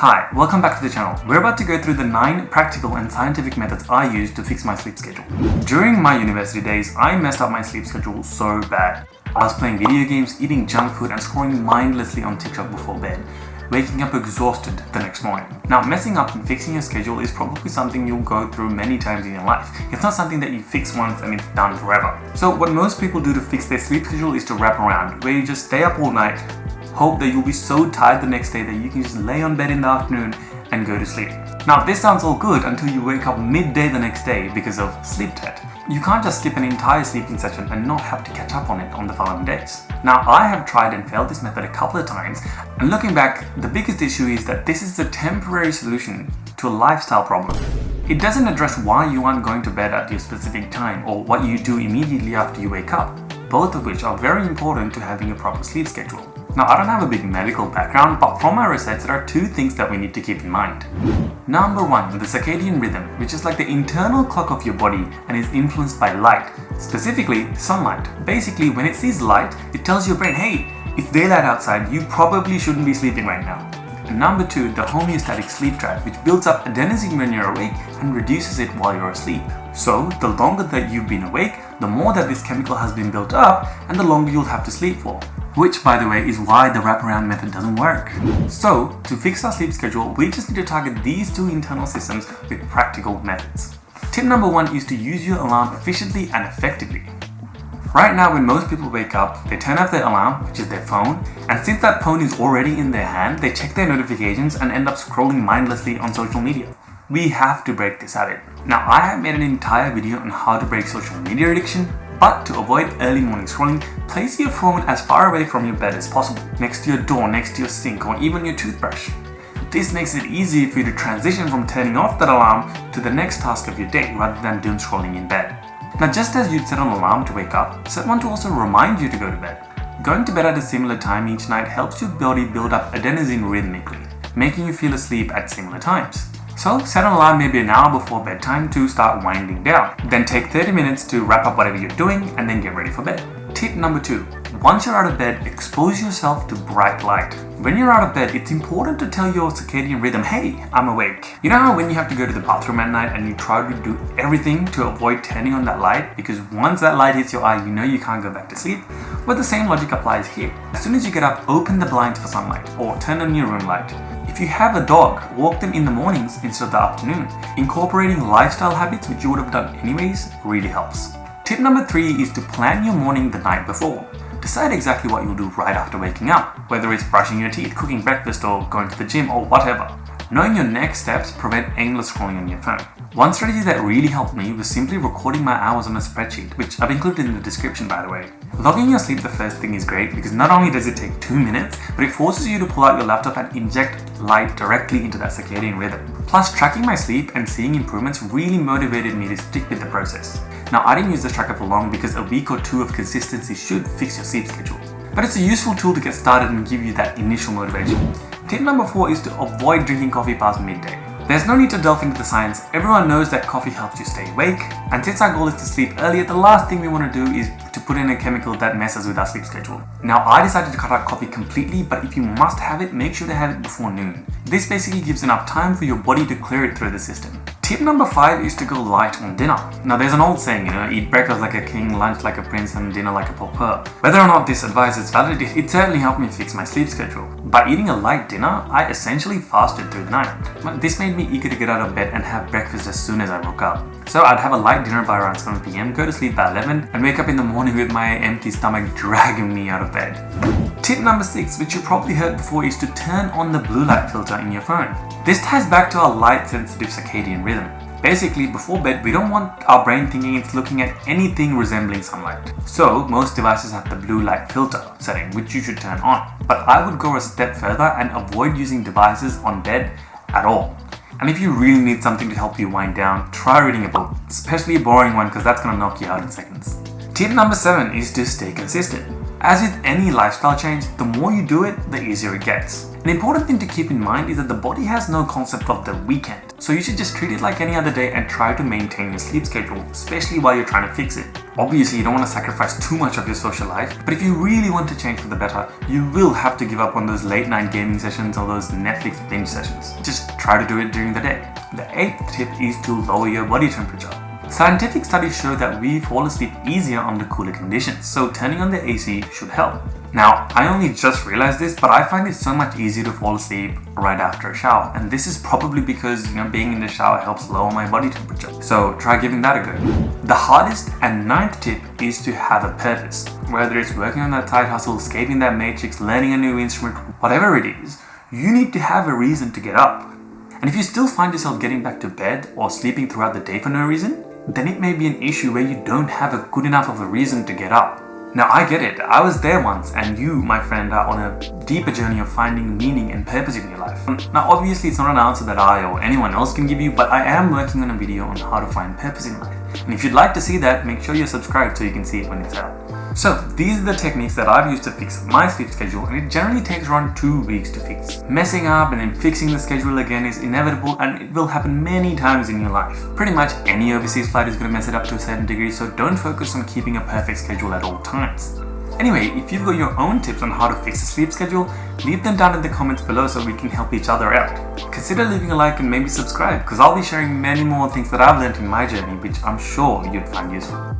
Hi, welcome back to the channel. We're about to go through the 9 practical and scientific methods I use to fix my sleep schedule. During my university days, I messed up my sleep schedule so bad. I was playing video games, eating junk food and scrolling mindlessly on TikTok before bed, waking up exhausted the next morning. Now, messing up and fixing your schedule is probably something you'll go through many times in your life. It's not something that you fix once and it's done forever. So what most people do to fix their sleep schedule is to wrap around, where you just stay up all night, hope that you'll be so tired the next day that you can just lay on bed in the afternoon and go to sleep. Now, this sounds all good until you wake up midday the next day because of sleep debt. You can't just skip an entire sleeping session and not have to catch up on it on the following days. Now, I have tried and failed this method a couple of times, and looking back, the biggest issue is that this is a temporary solution to a lifestyle problem. It doesn't address why you aren't going to bed at your specific time or what you do immediately after you wake up, both of which are very important to having a proper sleep schedule. Now, I don't have a big medical background, but from my research, there are 2 things that we need to keep in mind. Number 1, the circadian rhythm, which is like the internal clock of your body and is influenced by light, specifically sunlight. Basically, when it sees light, it tells your brain, hey, it's daylight outside, you probably shouldn't be sleeping right now. And number 2, the homeostatic sleep trap, which builds up adenosine when you're awake and reduces it while you're asleep. So, the longer that you've been awake, the more that this chemical has been built up and the longer you'll have to sleep for. Which, by the way, is why the wraparound method doesn't work. So, to fix our sleep schedule, we just need to target these 2 internal systems with practical methods. Tip number 1 is to use your alarm efficiently and effectively. Right now, when most people wake up, they turn off their alarm, which is their phone, and since that phone is already in their hand, they check their notifications and end up scrolling mindlessly on social media. We have to break this habit. Now, I have made an entire video on how to break social media addiction, but to avoid early morning scrolling, place your phone as far away from your bed as possible, next to your door, next to your sink, or even your toothbrush. This makes it easier for you to transition from turning off that alarm to the next task of your day rather than doom scrolling in bed. Now, just as you'd set an alarm to wake up, set one to also remind you to go to bed. Going to bed at a similar time each night helps your body build up adenosine rhythmically, making you feel asleep at similar times. So, set an alarm maybe an hour before bedtime to start winding down. Then take 30 minutes to wrap up whatever you're doing and then get ready for bed. Tip number 2. Once you're out of bed, expose yourself to bright light. When you're out of bed, it's important to tell your circadian rhythm, hey, I'm awake. You know how when you have to go to the bathroom at night and you try to do everything to avoid turning on that light because once that light hits your eye, you know you can't go back to sleep? Well, the same logic applies here. As soon as you get up, open the blinds for sunlight or turn on your room light. If you have a dog, walk them in the mornings instead of the afternoon. Incorporating lifestyle habits, which you would have done anyways, really helps. Tip number 3 is to plan your morning the night before. Decide exactly what you'll do right after waking up, whether it's brushing your teeth, cooking breakfast, or going to the gym, or whatever. Knowing your next steps prevent aimless scrolling on your phone. One strategy that really helped me was simply recording my hours on a spreadsheet, which I've included in the description, by the way. Logging your sleep the first thing is great because not only does it take 2 minutes, but it forces you to pull out your laptop and inject light directly into that circadian rhythm. Plus, tracking my sleep and seeing improvements really motivated me to stick with the process. Now, I didn't use this tracker for long because a week or 2 of consistency should fix your sleep schedule. But it's a useful tool to get started and give you that initial motivation. Tip number 4 is to avoid drinking coffee past midday. There's no need to delve into the science, everyone knows that coffee helps you stay awake, and since our goal is to sleep earlier, the last thing we want to do is to put in a chemical that messes with our sleep schedule. Now, I decided to cut out coffee completely, but if you must have it, make sure to have it before noon. This basically gives enough time for your body to clear it through the system. Tip number 5 is to go light on dinner. Now, there's an old saying, eat breakfast like a king, lunch like a prince, and dinner like a pauper. Whether or not this advice is valid, it certainly helped me fix my sleep schedule. By eating a light dinner, I essentially fasted through the night. This made me eager to get out of bed and have breakfast as soon as I woke up. So I'd have a light dinner by around 7 PM, go to sleep by 11, and wake up in the morning with my empty stomach dragging me out of bed. Tip number 6, which you probably heard before, is to turn on the blue light filter in your phone. This ties back to our light-sensitive circadian rhythm. Basically, before bed, we don't want our brain thinking it's looking at anything resembling sunlight. So, most devices have the blue light filter setting, which you should turn on. But I would go a step further and avoid using devices on bed at all. And if you really need something to help you wind down, try reading a book, especially a boring one because that's going to knock you out in seconds. Tip number 7 is to stay consistent. As with any lifestyle change, the more you do it, the easier it gets. An important thing to keep in mind is that the body has no concept of the weekend, so you should just treat it like any other day and try to maintain your sleep schedule, especially while you're trying to fix it. Obviously, you don't want to sacrifice too much of your social life, but if you really want to change for the better, you will have to give up on those late night gaming sessions or those Netflix binge sessions. Just try to do it during the day. The 8th tip is to lower your body temperature. Scientific studies show that we fall asleep easier under cooler conditions, so turning on the AC should help. Now, I only just realized this, but I find it so much easier to fall asleep right after a shower, and this is probably because, being in the shower helps lower my body temperature. So try giving that a go. The hardest and 9th tip is to have a purpose. Whether it's working on that side hustle, escaping that matrix, learning a new instrument, whatever it is, you need to have a reason to get up. And if you still find yourself getting back to bed or sleeping throughout the day for no reason, then it may be an issue where you don't have a good enough of a reason to get up. Now, I get it. I was there once, and you, my friend, are on a deeper journey of finding meaning and purpose in your life. Now, obviously, it's not an answer that I or anyone else can give you, but I am working on a video on how to find purpose in life. And if you'd like to see that, make sure you're subscribed so you can see it when it's out. So, these are the techniques that I've used to fix my sleep schedule, and it generally takes around 2 weeks to fix. Messing up and then fixing the schedule again is inevitable, and it will happen many times in your life. Pretty much any overseas flight is going to mess it up to a certain degree, so don't focus on keeping a perfect schedule at all times. Anyway, if you've got your own tips on how to fix a sleep schedule, leave them down in the comments below so we can help each other out. Consider leaving a like and maybe subscribe, because I'll be sharing many more things that I've learned in my journey, which I'm sure you'd find useful.